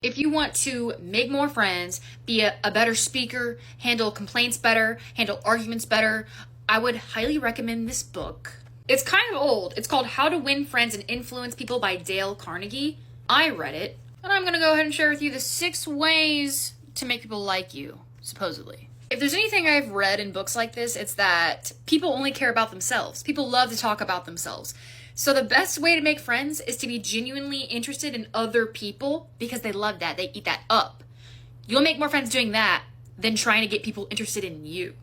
If you want to make more friends, be a better speaker, handle complaints better, handle arguments better, I would highly recommend this book. It's kind of old. It's called How to Win Friends and Influence People by Dale Carnegie. I read it, and I'm going to go ahead and share with you the 6 ways to make people like you, supposedly. If there's anything I've read in books like this, it's that people only care about themselves. People love to talk about themselves. So the best way to make friends is to be genuinely interested in other people because they love that. They eat that up. You'll make more friends doing that than trying to get people interested in you.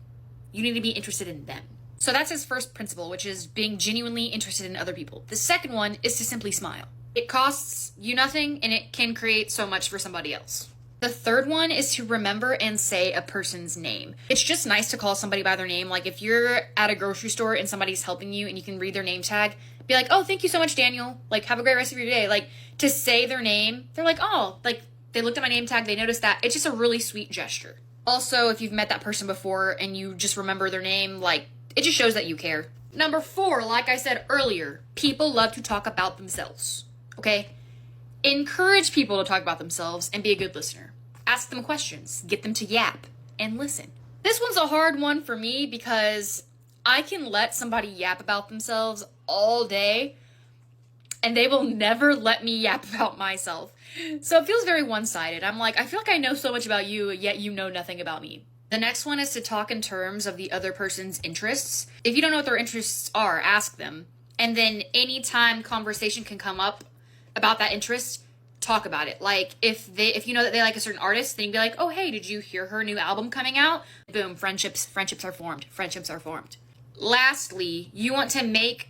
You need to be interested in them. So that's his first principle, which is being genuinely interested in other people. The second one is to simply smile. It costs you nothing and it can create so much for somebody else. The third one is to remember and say a person's name. It's just nice to call somebody by their name. Like if you're at a grocery store and somebody's helping you and you can read their name tag, be like, oh, thank you so much, Daniel. Like, have a great rest of your day. Like, to say their name, they're like, oh, like, they looked at my name tag, they noticed that. It's just a really sweet gesture. Also, if you've met that person before and you just remember their name, like, it just shows that you care. Number 4, like I said earlier, people love to talk about themselves, okay? Encourage people to talk about themselves and be a good listener. Ask them questions, get them to yap, and listen. This one's a hard one for me because I can let somebody yap about themselves all day and they will never let me yap about myself. So it feels very one-sided. I'm like, I feel like I know so much about you, yet you know nothing about me. The next one is to talk in terms of the other person's interests. If you don't know what their interests are, ask them. And then anytime conversation can come up about that interest, talk about it. Like if you know that they like a certain artist, then you can be like, oh, hey, did you hear her new album coming out? Boom, friendships are formed. Friendships are formed. Lastly, you want to make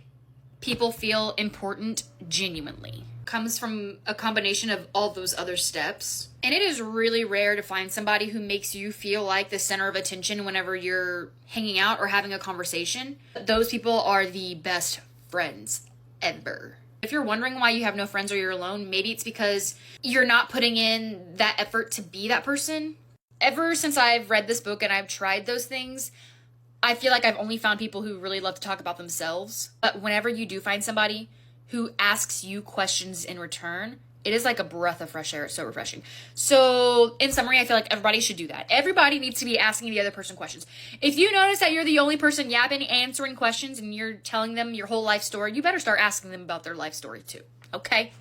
people feel important genuinely. Comes from a combination of all those other steps. And it is really rare to find somebody who makes you feel like the center of attention whenever you're hanging out or having a conversation. Those people are the best friends ever. If you're wondering why you have no friends or you're alone, maybe it's because you're not putting in that effort to be that person. Ever since I've read this book and I've tried those things, I feel like I've only found people who really love to talk about themselves. But whenever you do find somebody who asks you questions in return, it is like a breath of fresh air. It's so refreshing. So in summary, I feel like everybody should do that. Everybody needs to be asking the other person questions. If you notice that you're the only person yapping, answering questions, and you're telling them your whole life story, you better start asking them about their life story too. Okay?